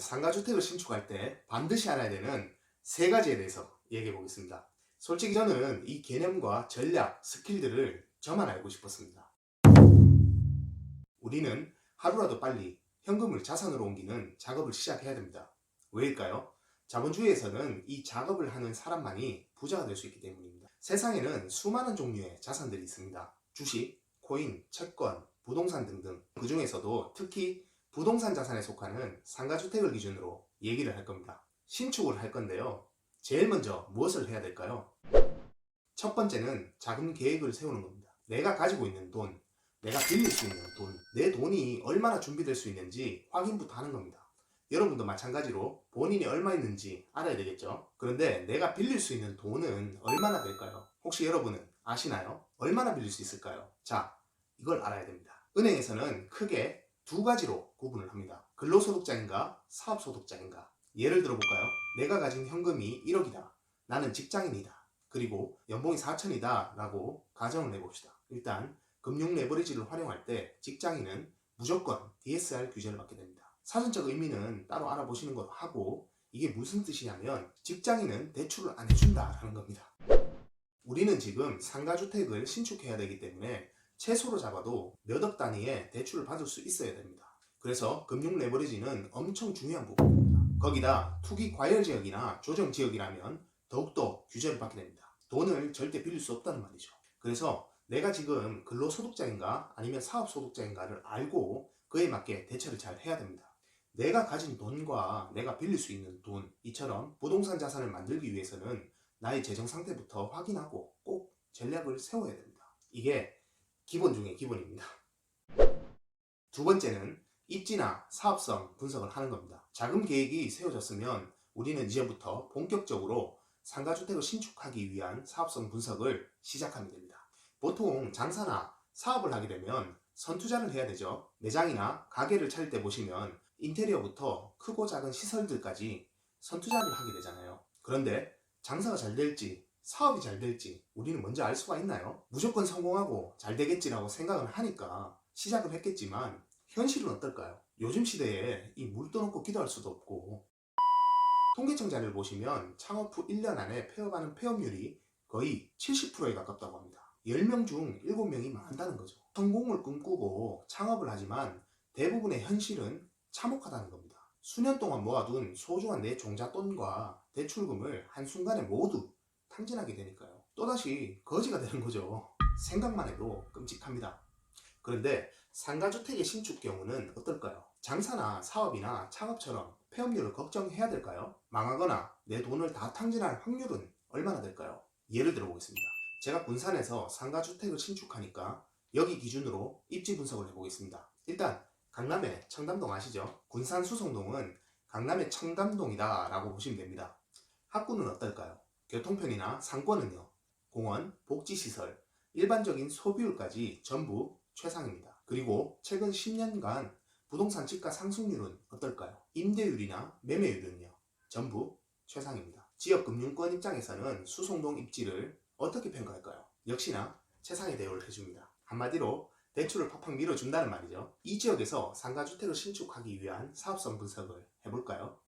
상가주택을 신축할 때 반드시 알아야 되는 세 가지에 대해서 얘기해 보겠습니다. 솔직히 저는 이 개념과 전략, 스킬들을 저만 알고 싶었습니다. 우리는 하루라도 빨리 현금을 자산으로 옮기는 작업을 시작해야 됩니다. 왜일까요? 자본주의에서는 이 작업을 하는 사람만이 부자가 될 수 있기 때문입니다. 세상에는 수많은 종류의 자산들이 있습니다. 주식, 코인, 채권, 부동산 등등. 그 중에서도 특히 부동산 자산에 속하는 상가주택을 기준으로 얘기를 할 겁니다. 신축을 할 건데요. 제일 먼저 무엇을 해야 될까요? 첫 번째는 자금 계획을 세우는 겁니다. 내가 가지고 있는 돈, 내가 빌릴 수 있는 돈, 내 돈이 얼마나 준비될 수 있는지 확인부터 하는 겁니다. 여러분도 마찬가지로 본인이 얼마 있는지 알아야 되겠죠? 그런데 내가 빌릴 수 있는 돈은 얼마나 될까요? 혹시 여러분은 아시나요? 얼마나 빌릴 수 있을까요? 자, 이걸 알아야 됩니다. 은행에서는 크게 두 가지로 구분을 합니다. 근로소득자인가 사업소득자인가. 예를 들어볼까요? 내가 가진 현금이 1억이다. 나는 직장인이다. 그리고 연봉이 4천이다 라고 가정을 해봅시다. 일단 금융 레버리지를 활용할 때 직장인은 무조건 DSR 규제를 받게 됩니다. 사전적 의미는 따로 알아보시는 것도 하고, 이게 무슨 뜻이냐면 직장인은 대출을 안 해준다라는 겁니다. 우리는 지금 상가주택을 신축해야 되기 때문에 최소로 잡아도 몇 억 단위의 대출을 받을 수 있어야 됩니다. 그래서 금융 레버리지는 엄청 중요한 부분입니다. 거기다 투기 과열 지역이나 조정 지역이라면 더욱더 규제를 받게 됩니다. 돈을 절대 빌릴 수 없다는 말이죠. 그래서 내가 지금 근로소득자인가 아니면 사업소득자인가를 알고 그에 맞게 대처를 잘 해야 됩니다. 내가 가진 돈과 내가 빌릴 수 있는 돈, 이처럼 부동산 자산을 만들기 위해서는 나의 재정 상태부터 확인하고 꼭 전략을 세워야 됩니다. 이게 기본 중에 기본입니다. 두 번째는 입지나 사업성 분석을 하는 겁니다. 자금 계획이 세워졌으면 우리는 이제부터 본격적으로 상가주택을 신축하기 위한 사업성 분석을 시작하면 됩니다. 보통 장사나 사업을 하게 되면 선투자를 해야 되죠. 매장이나 가게를 차릴 때 보시면 인테리어부터 크고 작은 시설들까지 선투자를 하게 되잖아요. 그런데 장사가 잘 될지 사업이 잘 될지 우리는 먼저 알 수가 있나요? 무조건 성공하고 잘 되겠지라고 생각을 하니까 시작을 했겠지만 현실은 어떨까요? 요즘 시대에 이 물 떠놓고 기도할 수도 없고, 통계청 자료를 보시면 창업 후 1년 안에 폐업하는 폐업률이 거의 70%에 가깝다고 합니다. 10명 중 7명이 망한다는 거죠. 성공을 꿈꾸고 창업을 하지만 대부분의 현실은 참혹하다는 겁니다. 수년 동안 모아둔 소중한 내 종잣돈과 대출금을 한순간에 모두 탕진하게 되니까요. 또다시 거지가 되는 거죠. 생각만 해도 끔찍합니다. 그런데 상가주택의 신축 경우는 어떨까요? 장사나 사업이나 창업처럼 폐업률을 걱정해야 될까요? 망하거나 내 돈을 다 탕진할 확률은 얼마나 될까요? 예를 들어 보겠습니다. 제가 군산에서 상가주택을 신축하니까 여기 기준으로 입지 분석을 해보겠습니다. 일단 강남의 청담동 아시죠? 군산 수성동은 강남의 청담동이다 라고 보시면 됩니다. 학구는 어떨까요? 교통편이나 상권은요? 공원, 복지시설, 일반적인 소비율까지 전부 최상입니다. 그리고 최근 10년간 부동산 지가 상승률은 어떨까요? 임대율이나 매매율은요? 전부 최상입니다. 지역금융권 입장에서는 수성동 입지를 어떻게 평가할까요? 역시나 최상의 대우를 해줍니다. 한마디로 대출을 팍팍 밀어준다는 말이죠. 이 지역에서 상가주택을 신축하기 위한 사업성 분석을 해볼까요?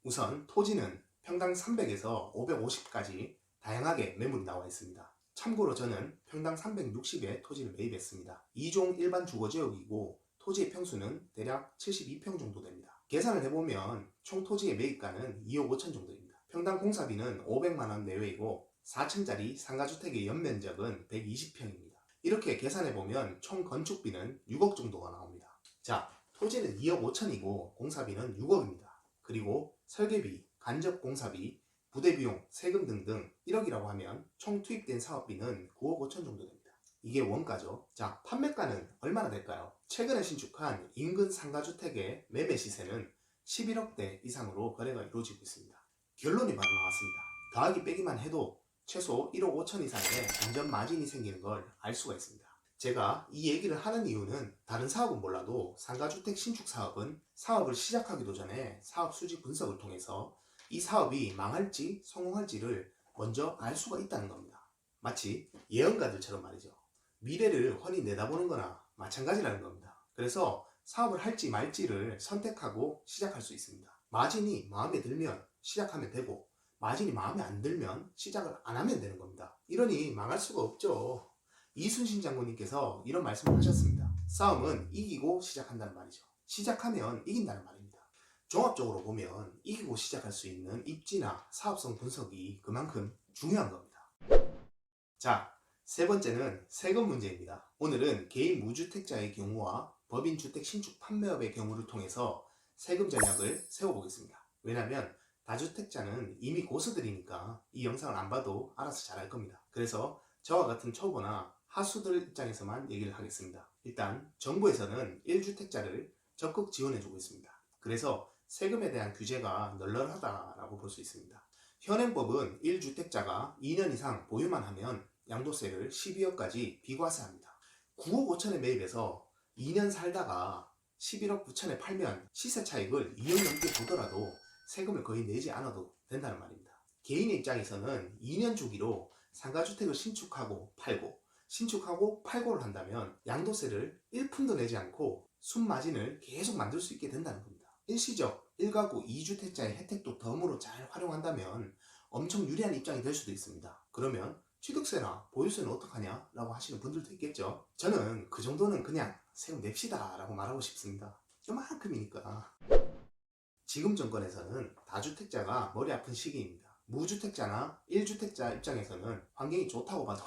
우선 토지는 평당 300에서 550까지 다양하게 매물이 나와 있습니다. 참고로 저는 평당 360에 토지를 매입했습니다. 2종 일반 주거지역이고 토지의 평수는 대략 72평 정도 됩니다. 계산을 해보면 총 토지의 매입가는 2억 5천 정도입니다. 평당 공사비는 500만원 내외이고 4층짜리 상가주택의 연면적은 120평입니다. 이렇게 계산해보면 총 건축비는 6억 정도가 나옵니다. 자, 토지는 2억 5천이고 공사비는 6억입니다. 그리고 설계비, 간접 공사비, 부대비용, 세금 등등 1억이라고 하면 총 투입된 사업비는 9억 5천 정도 됩니다. 이게 원가죠. 자, 판매가는 얼마나 될까요? 최근에 신축한 인근 상가주택의 매매 시세는 11억대 이상으로 거래가 이루어지고 있습니다. 결론이 바로 나왔습니다. 더하기 빼기만 해도 최소 1억 5천 이상의 안전 마진이 생기는 걸 알 수가 있습니다. 제가 이 얘기를 하는 이유는 다른 사업은 몰라도 상가주택 신축 사업은 사업을 시작하기도 전에 사업 수지 분석을 통해서 이 사업이 망할지 성공할지를 먼저 알 수가 있다는 겁니다. 마치 예언가들처럼 말이죠. 미래를 훤히 내다보는 거나 마찬가지라는 겁니다. 그래서 사업을 할지 말지를 선택하고 시작할 수 있습니다. 마진이 마음에 들면 시작하면 되고 마진이 마음에 안 들면 시작을 안 하면 되는 겁니다. 이러니 망할 수가 없죠. 이순신 장군님께서 이런 말씀을 하셨습니다. 싸움은 이기고 시작한다는 말이죠. 시작하면 이긴다는 말입니다. 종합적으로 보면 이기고 시작할 수 있는 입지나 사업성 분석이 그만큼 중요한 겁니다. 자, 세 번째는 세금 문제입니다. 오늘은 개인 무주택자의 경우와 법인 주택 신축 판매업의 경우를 통해서 세금 전략을 세워보겠습니다. 왜냐하면 다주택자는 이미 고수들이니까 이 영상을 안 봐도 알아서 잘할 겁니다. 그래서 저와 같은 초보나 하수들 입장에서만 얘기를 하겠습니다. 일단 정부에서는 1주택자를 적극 지원해주고 있습니다. 그래서 세금에 대한 규제가 널널하다라고 볼 수 있습니다. 현행법은 1주택자가 2년 이상 보유만 하면 양도세를 12억까지 비과세합니다. 9억 5천에 매입해서 2년 살다가 11억 9천에 팔면 시세 차익을 2억 넘게 보더라도 세금을 거의 내지 않아도 된다는 말입니다. 개인의 입장에서는 2년 주기로 상가주택을 신축하고 팔고를 한다면 양도세를 1푼도 내지 않고 순마진을 계속 만들 수 있게 된다는 겁니다. 일시적 1가구 2주택자의 혜택도 덤으로 잘 활용한다면 엄청 유리한 입장이 될 수도 있습니다. 그러면 취득세나 보유세는 어떡하냐? 라고 하시는 분들도 있겠죠. 저는 그 정도는 그냥 세금 냅시다 라고 말하고 싶습니다. 요만큼이니까. 지금 정권에서는 다주택자가 머리 아픈 시기입니다. 무주택자나 1주택자 입장에서는 환경이 좋다고 봐도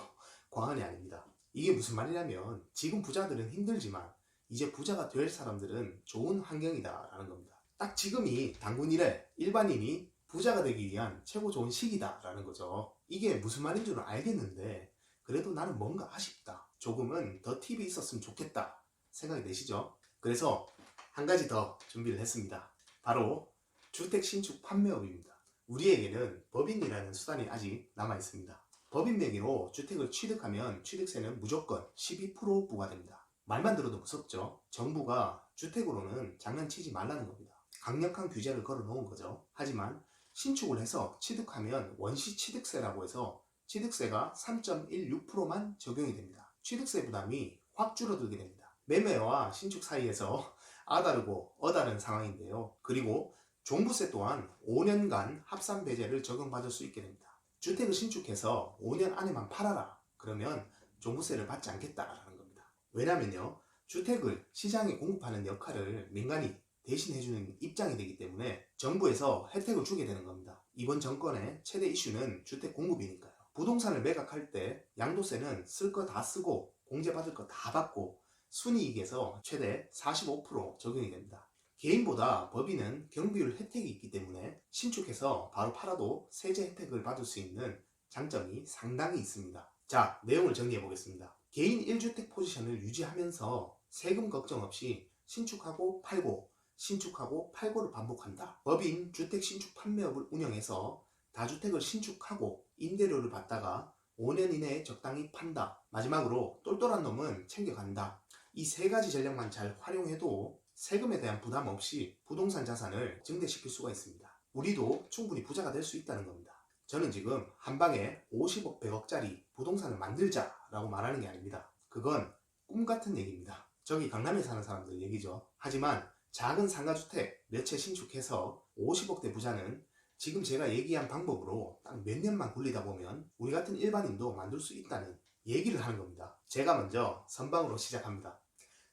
과언이 아닙니다. 이게 무슨 말이냐면 지금 부자들은 힘들지만 이제 부자가 될 사람들은 좋은 환경이다 라는 겁니다. 딱 지금이 당군 이래 일반인이 부자가 되기 위한 최고 좋은 시기다 라는 거죠. 이게 무슨 말인 줄은 알겠는데 그래도 나는 뭔가 아쉽다, 조금은 더 팁이 있었으면 좋겠다 생각이 되시죠? 그래서 한 가지 더 준비를 했습니다. 바로 주택 신축 판매업입니다. 우리에게는 법인이라는 수단이 아직 남아 있습니다. 법인 명의로 주택을 취득하면 취득세는 무조건 12% 부과됩니다. 말만 들어도 무섭죠? 정부가 주택으로는 장난치지 말라는 겁니다. 강력한 규제를 걸어 놓은 거죠. 하지만 신축을 해서 취득하면 원시 취득세라고 해서 취득세가 3.16%만 적용이 됩니다. 취득세 부담이 확 줄어들게 됩니다. 매매와 신축 사이에서 아다르고 어다른 상황인데요. 그리고 종부세 또한 5년간 합산 배제를 적용받을 수 있게 됩니다. 주택을 신축해서 5년 안에만 팔아라. 그러면 종부세를 받지 않겠다라는 겁니다. 왜냐면요, 주택을 시장에 공급하는 역할을 민간이 대신해주는 입장이 되기 때문에 정부에서 혜택을 주게 되는 겁니다. 이번 정권의 최대 이슈는 주택 공급이니까요. 부동산을 매각할 때 양도세는 쓸 거 다 쓰고 공제받을 거 다 받고 순이익에서 최대 45% 적용이 됩니다. 개인보다 법인은 경비율 혜택이 있기 때문에 신축해서 바로 팔아도 세제 혜택을 받을 수 있는 장점이 상당히 있습니다. 자, 내용을 정리해 보겠습니다. 개인 1주택 포지션을 유지하면서 세금 걱정 없이 신축하고 팔고 신축하고 팔고를 반복한다. 법인 주택 신축 판매업을 운영해서 다주택을 신축하고 임대료를 받다가 5년 이내에 적당히 판다. 마지막으로 똘똘한 놈은 챙겨간다. 이 세 가지 전략만 잘 활용해도 세금에 대한 부담 없이 부동산 자산을 증대시킬 수가 있습니다. 우리도 충분히 부자가 될 수 있다는 겁니다. 저는 지금 한 방에 50억, 100억짜리 부동산을 만들자라고 말하는 게 아닙니다. 그건 꿈 같은 얘기입니다. 저기 강남에 사는 사람들 얘기죠. 하지만 작은 상가주택 몇 채 신축해서 50억대 부자는 지금 제가 얘기한 방법으로 딱 몇 년만 굴리다 보면 우리 같은 일반인도 만들 수 있다는 얘기를 하는 겁니다. 제가 먼저 선방으로 시작합니다.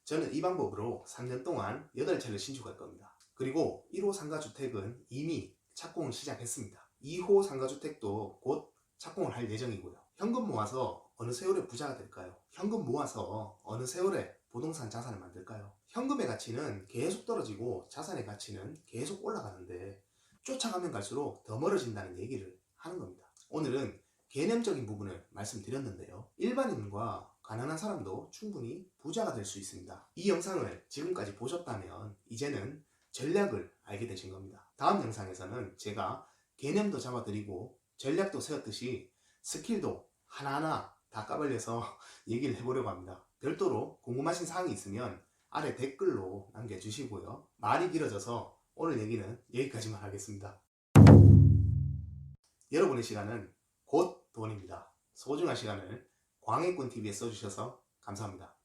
저는 이 방법으로 3년 동안 8채를 신축할 겁니다. 그리고 1호 상가주택은 이미 착공을 시작했습니다. 2호 상가주택도 곧 착공을 할 예정이고요. 현금 모아서 어느 세월에 부자가 될까요? 현금 모아서 어느 세월에 부동산 자산을 만들까요? 현금의 가치는 계속 떨어지고 자산의 가치는 계속 올라가는데 쫓아가면 갈수록 더 멀어진다는 얘기를 하는 겁니다. 오늘은 개념적인 부분을 말씀드렸는데요. 일반인과 가난한 사람도 충분히 부자가 될 수 있습니다. 이 영상을 지금까지 보셨다면 이제는 전략을 알게 되신 겁니다. 다음 영상에서는 제가 개념도 잡아드리고 전략도 세웠듯이 스킬도 하나하나 다 까발려서 얘기를 해보려고 합니다. 별도로 궁금하신 사항이 있으면 아래 댓글로 남겨주시고요. 말이 길어져서 오늘 얘기는 여기까지만 하겠습니다. 여러분의 시간은 곧 돈입니다. 소중한 시간을 광해꾼TV에 써주셔서 감사합니다.